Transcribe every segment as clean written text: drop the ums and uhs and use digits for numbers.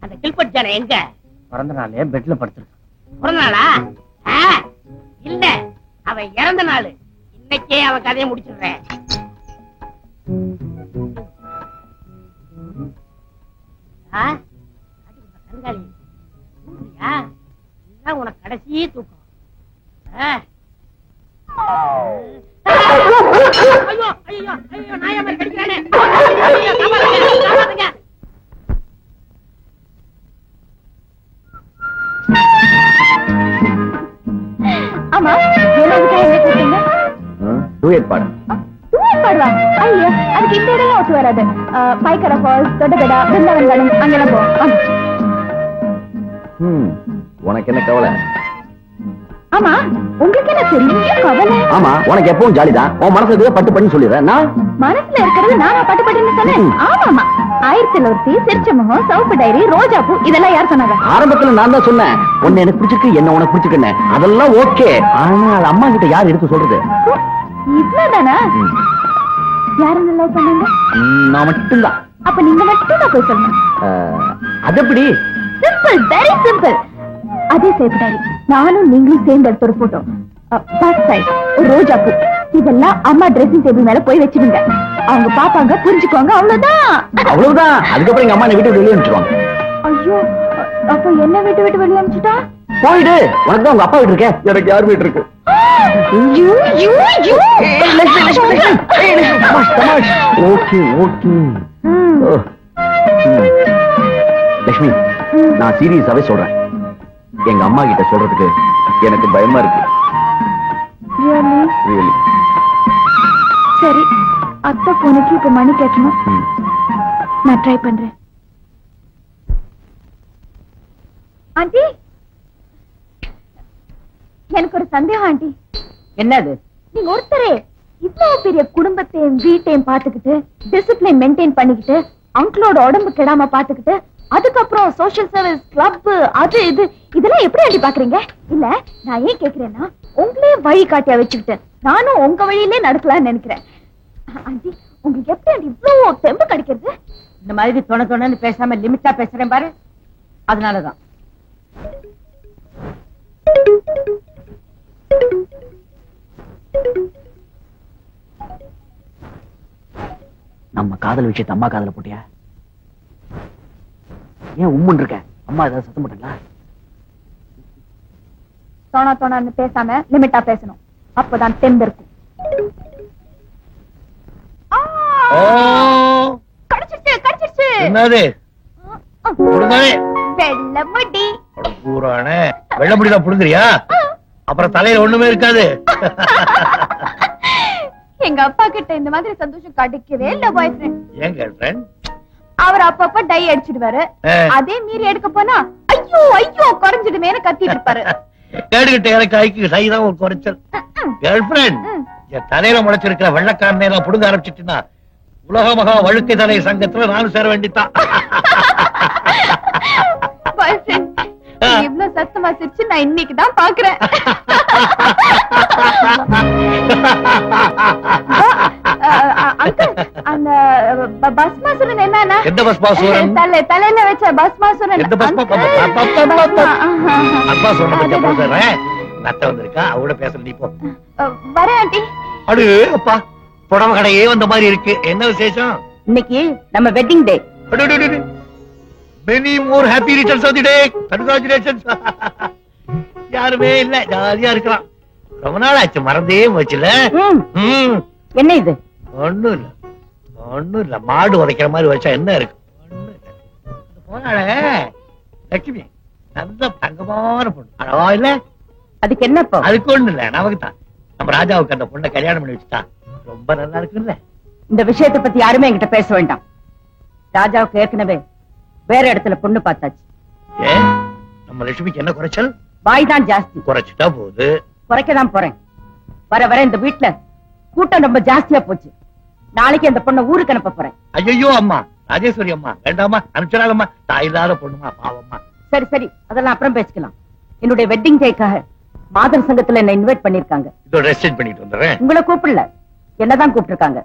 அந்த கில்பட் ஜான எங்க? பிறந்த நாளே பெட்ல படுத்திருக்கு. பிறந்த நாளா? இல்ல, அவன் இறந்த நாள். இன்னைக்கே அவன் கதையை முடிச்சிடுறேன். கண்காணி உனக்கு கடைசி தூக்கம். ஐயோ ஐயோ ஐயோ, நாய மாதிரி கடிக்கிறானே. ஆமா, டூயட் பாடு. பாடுவா? ஐயோ, அதுக்கு இந்த இடம் ஒத்து வராது. பைக்கர ஃபால்ஸ், தொட்டகடா, பிருந்தாவன் கார்டன் அங்கெல்லாம் போ. உனக்கு என்ன கவலை? ஆமா, உங்களுக்கு என்ன பெரிய கவலை? ஆமா, உனக்கு எப்பவும் ஜாலிதான். உன் மனசுல பட்டு பண்ணி சொல்லிடுறேன். நான் மனசுல இருக்கிறது நானா பட்டு பட்டுன்னு சொன்னேன்? ஆமா, 1001 சிரிச்ச முகம், சவுப்பு டைரி, ரோஜா பூ, இதெல்லாம் யார் சொன்னாங்க? ஆரம்பத்துல நான் தான் சொன்னேன், உன்னை எனக்கு பிடிச்சிருக்கு, என்ன உனக்கு பிடிச்சிருக்குன்னு. அதெல்லாம் ஓகே. ஆனா அது அம்மா கிட்ட யார் எடுத்து சொல்றது? இவ்வளவுதானா? யாரும் லவ் பண்ணாங்க? நான் மட்டும்தான். அப்ப நீங்க மட்டும் தான் போய் சொல்லணும். அது எப்படி? Simple, very simple. அதே சேப்பு டைரி, நானும் நீங்களும் சேர்ந்து எடுத்த ஒரு போட்டோ, பஸ் சைட், ஒரு ரோஜா பூ, இதெல்லாம் அம்மா ட்ரெஸ்ஸிங் டேபிள் மேல போய் வச்சுடுங்க. அவங்க பாப்பாங்க, புரிஞ்சுக்குவாங்க, அவ்வளவுதான். அவ்வளவுதான். அதுக்கப்புறம் எங்க அம்மா என்ன வீட்டு வெளியே அனுப்பிச்சிருவாங்க. ஐயோ, அப்ப என்ன விட்டு வெளியே அனுப்பிச்சுட்டா? போயிடு. உனக்கு தான் உங்க அப்பா வீட்டு இருக்கே, எனக்கு யார் வீட்டு இருக்கு? Okay okay. லட்சுமி, நான் சீரியஸாவே சொல்றேன். எங்க அம்மா கிட்ட சொல்றதுக்கு எனக்கு பயமா இருக்கு. Really? சரி, அத்தை பொண்ணுக்கு இப்ப மணி கேட்கணும். நான் ட்ரை பண்றேன். ஆண்டி, எனக்கு ஒரு சந்தேகம் ஆண்டி. என்னது? நீங்க ஒருத்தரே இவ்வளவு பெரிய குடும்பத்தையும் வீட்டையும் பாத்துக்கிட்டு, டிசிப்ளின் மெயின்டைன் பண்ணிக்கிட்டு, அங்கிளோட உடம்பு கெடாம பாத்துக்கிட்டு, அதுக்கப்புறம் சோசியல் சர்வீஸ் கிளப், அது இது, இதெல்லாம் எப்படி ஆண்டி பாக்குறீங்க? இல்ல, நான் ஏன் கேக்குறேன்னா, உங்களே வழி காட்டியா வச்சுக்கிட்டு நானும் உங்க வழியிலே நடக்கலாம்னு நினைக்கிறேன். ஆண்டி, உங்களுக்கு எப்படி ஆண்டி இவ்வளவு தெம்பு கிடைக்கிறது? இந்த மாதிரி தொணன்னு பேசாம லிமிட்டா பேசுறேன் பாரு, அதனாலதான். நம்ம காதல் விஷயத்தை அம்மா காதல போட்டியா? ஏன் உம்முன்னு இருக்க? அம்மா ஏதாவது சத்தம் போட்டாங்களா? தோணான்னு பேசாம லிமிட்டா பேசணும், அப்பதான் தெம்பு இருக்கும். கடிச்சிருச்சு. என்னது? வெள்ள முடி. வெள்ள முடியல புடுங்குறியா? அப்புறம் தலையில ஒண்ணுமே இருக்காது. எங்க அப்பா கிட்ட இந்த மாதிரி சந்தோஷம் கிடைக்கவே இல்ல பாய் ஃப்ரெண்ட். ஏன் கேர்ள் ஃப்ரெண்ட்? அவர் அப்பப்ப டை அடிச்சிடுவாரு. அதே மீறி எடுக்க போனா ஐயோ ஐயோ குறைஞ்சிடுமேனு கத்திட்டு இருப்பாரு. கேடுகிட்ட இறக்காய்க்கு டை தான் ஒரு குறைச்சல். கேர்ள் ஃப்ரெண்ட், என் தலையில முளைச்சிருக்கிற வெள்ளக்காரனை எல்லாம் புடுங்க ஆரம்பிச்சிட்டுனா உலக மகா வழுக்கை தலை சங்கத்துல நானும் சேர வேண்டித்தான். பாய் ஃப்ரெண்ட், இவ்வளவு சத்தமா சிரிச்சு நான் இன்னைக்கு தான் பாக்குறேன். அந்த பஸ்மாசுரன் என்னன்னா? எந்த பஸ்மாசுரன்? தலையில வச்ச பஸ்மாசுரன். நத்த வந்திருக்கா, அவட பேச நீ போ. வரேன் ஆண்டி. அடு அப்பா, புடவை கடையே வந்த மாதிரி இருக்கு. என்ன விசேஷம்? இன்னைக்கு நம்ம wedding day. Many more happy returns of the day. Congratulations. யாருமே இல்ல, ஜாலியா இருக்கலாம். ரொம்ப நாள் ஆச்சு, மறந்தே போச்சுல. என்ன இது? ஒண்ணும் இல்ல, மாடு உதைக்கிற மாதிரி வச்சா என்ன இருக்கு? போனால லட்சுமி நல்ல தங்கமான பொண்ணு, அழகா இல்ல? அதுக்கு என்னப்பா? அதுக்கு ஒண்ணு இல்ல, நமக்கு தான். நம்ம ராஜாவுக்கு அந்த பொண்ணை கல்யாணம் பண்ணி வச்சுட்டா ரொம்ப நல்லா இருக்குல்ல? இந்த விஷயத்தை பத்தி யாருமே என்கிட்ட பேச வேண்டாம். ராஜாவுக்கு ஏற்கனவே வேற இடத்துல பொண்ணு பார்த்தாச்சு. ஏன் நம்ம லட்சுமிக்கு என்ன குறைச்சல்? வாய் தான் ஜாஸ்தி. குறைச்சிட்டா போகுது. குறைக்கதான் போறேன். வர வர இந்த வீட்டுல கூட்டம் ரொம்ப ஜாஸ்தியா போச்சு. நாளைக்கு அந்த பொண்ணை ஊருக்கு அனுப்ப போறேன். ஐயோ அம்மா, ராஜேஸ்வரி அம்மா வேண்டாமா, அனுப்பிச்சாலம்மா. தாய் இல்லாத பொண்ணுமா, பாவம்மா. சரி சரி, அதெல்லாம் அப்புறம் பேசிக்கலாம். என்னுடைய வெட்டிங் டேக்காக மாதர் சங்கத்துல என்ன இன்வைட் பண்ணிருக்காங்க. இதோ ரெஸ்ட் பண்ணிட்டு வந்துடுறேன். உங்களை கூப்பிடல, என்னதான் கூப்பிட்டுருக்காங்க.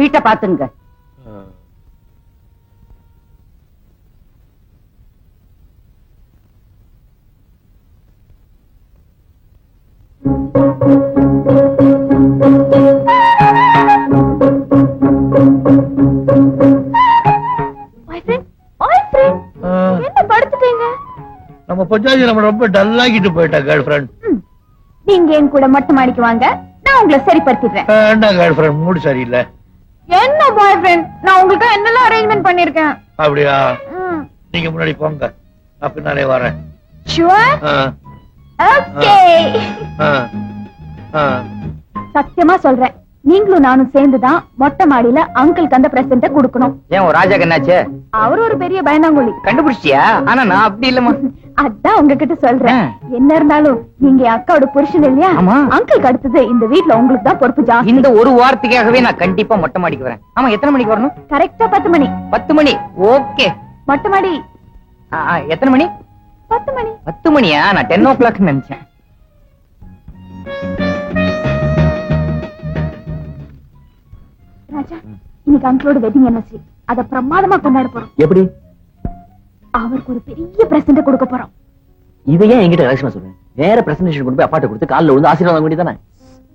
வீட்டை பாத்துங்க. நம்ம பொஞ்சாதி நம்ம ரொம்ப டல்லாகிட்டு போயிட்டா கேர்ள் ஃபிரெண்ட். நீங்க என் கூட மொட்டை மாடிக்கு வாங்க, நான் உங்களை சரிப்படுத்திடுறேன். என்ன கேர்ள் ஃபிரெண்ட் மூடு சரியில்லை. என்ன பாய் ஃப்ரெண்ட், நான் உங்களுக்கு என்னெல்லாம் அரேஞ்ச்மெண்ட் பண்ணிருக்கேன். அப்படியா? நீங்க முன்னாடி போங்க, நான் பின்னாலே வரேன். ஷூர்? ஓகே. சத்தியமா சொல்றேன், நீங்களும் நானும் சேர்ந்துதான் மொட்டை மாடியில அங்கிளுக்கு அந்த பிரசன்ட கொடுக்கணும். ஏன் ஒரு ராஜாக்கு என்னாச்சு? அவர் ஒரு பெரிய பயந்தாங்கோலி. கண்டுபிடிச்சியா? ஆனா நான் அப்படி இல்லம்மா. அதான் உங்ககிட்ட சொல்றேன். என்ன இருந்தாலும் நீங்க அக்காவோட புருஷன் இல்லையா? அங்கிளுக்கு அடுத்தது இந்த வீட்ல உங்களுக்கு தான் பொறுப்பு ஜாஸ்தி. இந்த ஒரு வாரத்துக்காகவே நான் கண்டிப்பா மொட்டை மாடிக்கு வரேன். ஆமா, எத்தனை மணிக்கு வரணும்? கரெக்டா 10 மணி. 10 மணி. ஓகே. மொட்டை மாடி எத்தனை மணி? 10 மணி. 10 மணியா? நான் 10 o'clock நினைச்சேன். ராஜா, இன்னைக்கு அங்கிளோட வெட்டிங் anniversary. அத பிரமாதமா கொண்டாட போறோம். எப்படி? அவருக்கு ஒரு பெரிய பிரசன்ட் கொடுக்க போறோம். இதை ஏன் என்கிட்ட ரகசியமா சொல்றேன்? வேற பிரசன்டேஷன் கொண்டு போய் அப்பாட்ட கொடுத்து கால்ல விழுந்து ஆசீர்வாதம் வாங்க வேண்டியதானே?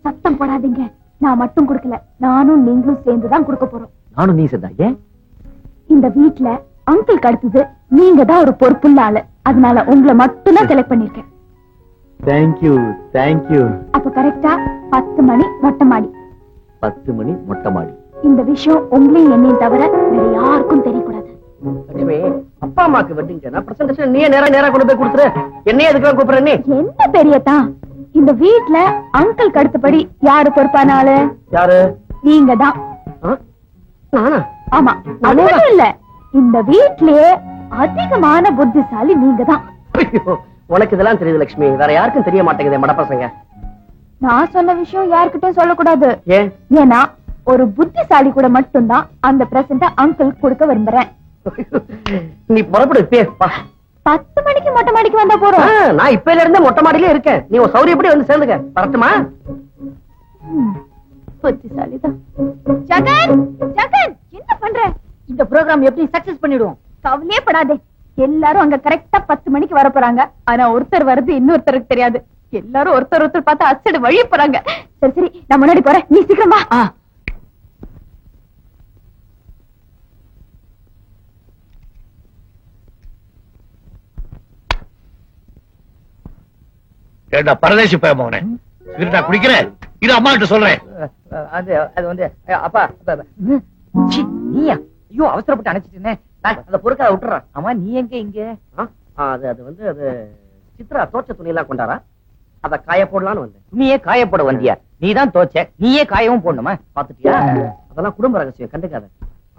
சத்தம் போடாதீங்க. நான் மட்டும் கொடுக்கல, நானும் நீங்களும் சேர்ந்து தான் கொடுக்க போறோம். நானும் நீ சேர்ந்தா? ஏன்? இந்த வீட்ல அங்கிளுக்கு அடுத்தது நீங்க தான் ஒரு பொறுப்புள்ள ஆளு. அதனால உங்களை மட்டும் தான் செலக்ட் பண்ணிருக்கேன். Thank you thank you. அப்ப கரெக்டா 10 மணி மொட்டை மாடி. 10 மணி மொட்டை மாடி. இந்த விஷயம் உங்களையும் என்னையும் தவிர வேற யாருக்கும் தெரியக்கூடாது. லட்சுமி, அப்பா அம்மாக்கு வெட்டிங்க பிரசன்டேஷன் நீ நேரா கொண்டு போய் கொடுத்துரு. என்னையே எதுக்கு கூப்பிடுற? நீ என்ன பெரியதா, இந்த வீட்ல அங்கிளுக்கு அடுத்தபடி யாரு பொறுப்பான ஆளு? யாரு? நீங்க தான். நானா? ஆமா, அது மட்டும் இல்ல, இந்த வீட்லயே அதிகமான புத்திசாலி நீங்க தான். உனக்கு இதெல்லாம் தெரியுது லட்சுமி, வேற யாருக்கும் தெரிய மாட்டேங்குது மடப்பசங்க. நான் சொன்ன விஷயம் யாருக்கிட்டும் சொல்லக்கூடாது. ஏன்? ஏன்னா ஒரு புத்திசாலி கூட மட்டும்தான் அந்த பிரசன்ட அங்கிள் கொடுக்க விரும்புறேன். நீ புறப்படு. 10 மணிக்கு மொட்டை மாடிக்கு வந்தா போறோம். நான் இப்பல இருந்தே மொட்டை மாடியிலே இருக்கேன். நீ ஒரு சௌரியப்படி வந்து சேர்ந்துக்க. வரட்டுமா? புத்திசாலிதான். ஜகன், ஜகன், என்ன பண்ற? இந்த ப்ரோகிராம் எப்படி சக்சஸ் பண்ணிடுவோம்? கவலையே படாதே. எல்லாரும் அங்க கரெக்டா 10 மணிக்கு வர போறாங்க. ஆனா ஒருத்தர் வருது இன்னொருத்தருக்கு தெரியாது. எல்லாரும் ஒருத்தர் பார்த்து அசடு வழி போறாங்க. சரி சரி, நான் முன்னாடி போறேன், நீ சீக்கிரம் வா. ஏண்டா பரதேசி பயமோனே, இருடா குடிக்கிறேன். இது அம்மா கிட்ட சொல்றேன். அது வந்து அப்பா நீயா? ஐயோ, அவசரப்பட்டு அணைச்சிட்டேன். அந்த பொறுக்காத விட்டுறான். ஆமா, நீ எங்க இங்க? அது வந்து அது சித்ரா தோச்ச துணி எல்லாம் கொண்டாரா, அத காய போடலான்னு வந்தேன். துணியே காயப்பட வந்தியா? நீதான் தோச்ச, நீயே காயவும் போடணுமா? பாத்துட்டியா? அதெல்லாம் குடும்ப ரகசியம், கண்டுக்காத.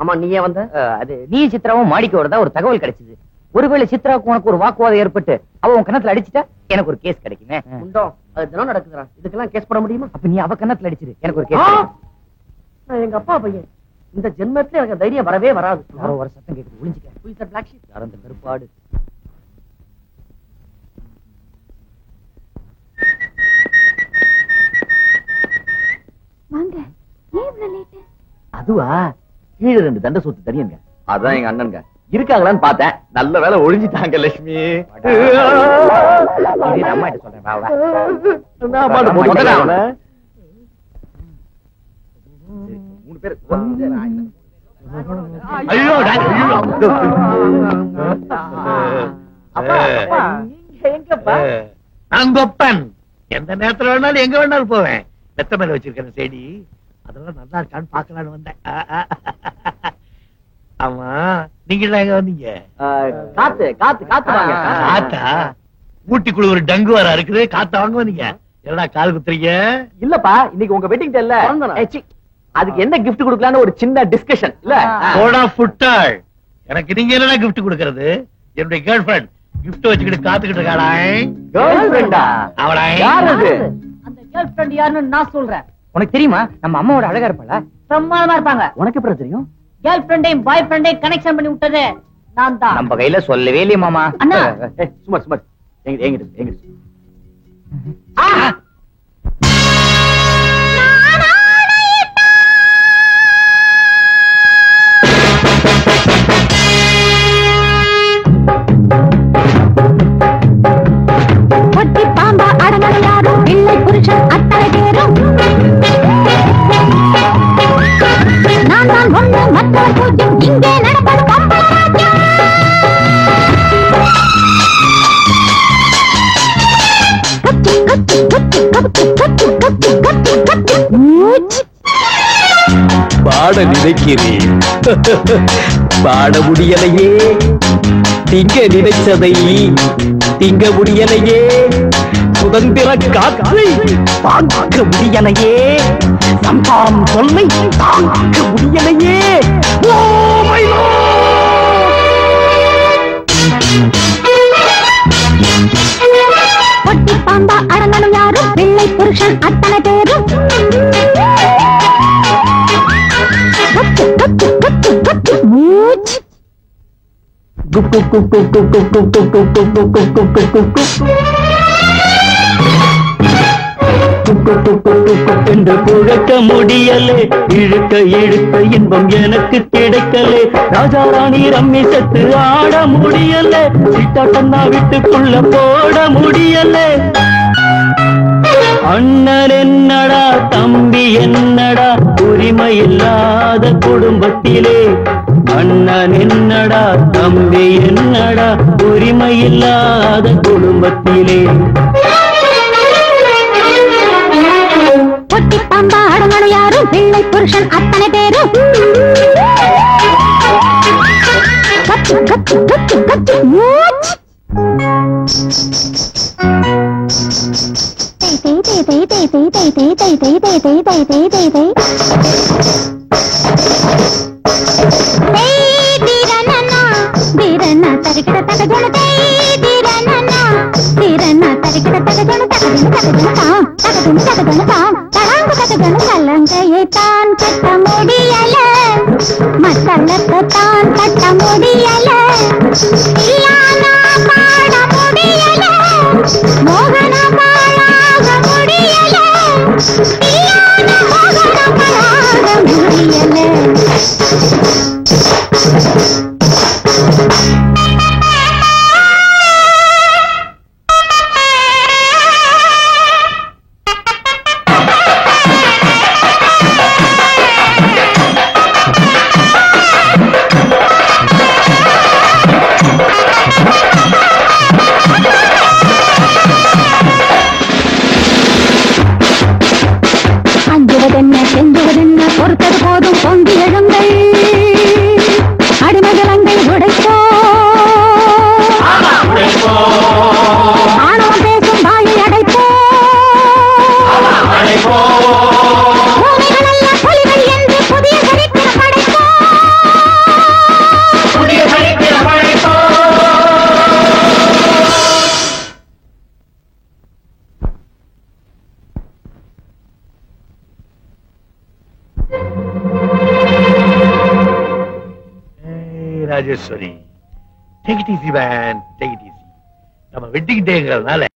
ஆமா, நீயே வந்த? அது நீ சித்ராவும் மாடிக்கு வரதா ஒரு தகவல் கிடைச்சது. ஒருவேளை சித்ராவுக்கு உனக்கு ஒரு வாக்குவாதம் ஏற்பட்டு அவ உன் கண்ணத்துல அடிச்சுட்டா எனக்கு ஒரு கேஸ் கிடைக்குமே. உண்டோ? அது தினம் நடக்குதுடா. இதுக்கெல்லாம் கேஸ் போட முடியுமா? அப்ப நீ அவ கண்ணத்துல அடிச்சிரு, எனக்கு ஒரு கேஸ். நான் எங்க அப்பா பையன். இந்த ஜென்மத்துல எனக்கு தைரியம் வரவே வராது. யாரோ ஒரு சத்தம் கேக்குது, ஒளிஞ்சுக்க. Black sheep. யாரும் அந்த கருப்பாடு. வாங்க. ஏன் இவ்வளவு லேட்? அதுவா, கீழே 2 தண்ட சொத்து தனியங்க. அதான் எங்க அண்ணனுங்க இருக்காங்களான்னு பார்த்தேன். நல்ல வேலை ஒழிஞ்சிட்டாங்க லட்சுமி. அம்மா கிட்ட சொல்றேன். ஐயோ நான் கொப்பன். எந்த நேரத்துல வேணாலும் எங்க வேணாலும் போவேன். வெத்த மேல வச்சிருக்கேன் செடி, அதெல்லாம் நல்லா இருக்கான்னு பாக்கலான்னு வந்தேன். ஆமா, நீங்க எங்க வந்தீங்க? காத்து காத்து காத்து வாங்க. காத்தா? ஊட்டிக்குள்ள ஒரு டங்கு வர இருக்குது, காத்த வாங்க வந்தீங்க. என்னடா கால் குத்துறீங்க? இல்லப்பா, இன்னைக்கு உங்க வெட்டிங் டே இல்ல. அதுக்கு என்ன gift கொடுக்கலாம்னு ஒரு சின்ன டிஸ்கஷன் இல்ல. போடா ஃபுட்டாள். எனக்கு நீங்க என்னடா gift கொடுக்கிறது? என்னுடைய கேர்ள் ஃபிரெண்ட் gift வச்சுக்கிட்டு காத்துக்கிட்டு இருக்காடா. கேர்ள் ஃபிரெண்டா? அவளா? யார் அது? அந்த கேர்ள் ஃபிரெண்ட் யாருன்னு நான் சொல்றேன். உனக்கு தெரியுமா? நம்ம அம்மாவோட அழகா இருப்பாளா? பிரமாதமா இருப்பாங்க. உனக்கு எப்படி தெரியும்? கேர்ள் ஃபிரெண்டையும் பாய் ஃபிரெண்டையும் கனெக்ஷன் பண்ணி விட்டது நான் தான். நம்ம கையில சொல்லவே இல்லையே மாமா. அண்ணா, சும்மா சும்மா எங்க ஒட்டி பாம்பா அடங்கல யாரும் பிள்ளை புருஷன் அத்தனை பேரும் நான் தான் ஒண்ணு மற்றவர் பூஜ்யம் இங்கே நடப்பது பம்பளராஜ்யம். பாட நினைக்கிறேன். பாட முடியலையே, திங்க நினைச்சதை திங்க முடியலையே, சுதந்திர காற்றை தாங்க முடியலையே, சம்பாம் சொல்லை தாங்க முடியலையே. ஓ மை பொட்டி பாம்பா அடங்கணும் யாரும் வெள்ளை புருஷன் அத்தனை பேரும் மூச்சு என்று குழக்க முடியலே, இழுக்க இழுக்க இன்பம் எனக்கு கிடைக்கலே, ராஜா ராணி ரம்மி சத்து ஆட முடியலே, சிட்டாட்டன்னா வீட்டுக்குள்ள போட முடியலே. அண்ணன் என்னடா தம்பி என்னடா உரிமை இல்லாத குடும்பத்திலே, அண்ணன் என்னடா தம்பி என்னடா உரிமை இல்லாத குடும்பத்திலே. பொட்டி பாம்பா அடங்கணும் யாரும் வெள்ளை புருஷன் அத்தனை பேரும் மூச்சு கலங்கையை தான் கட்ட முடியல, மத்தளத்தை தான் கட்ட முடியல, இல்லானா பாட முடியல, மோகன பாழாக முடியல, இல்லானா மோகன பாழாக முடியல. செஞ்சுவதென்ன பொறுத்தது போதும் பொங்கி எழுங்கள், அடிமகளங்கை உடைப்போ, ஆணவம் பேசும் வாயை அடைப்போ, பூமிகளல்ல புலிகள் என்று புதிய சரித்திரம் படைப்போ. Rajeshwari, take it easy man, take it easy. நம்ம வெட்டிங் டேங்கிறதுனால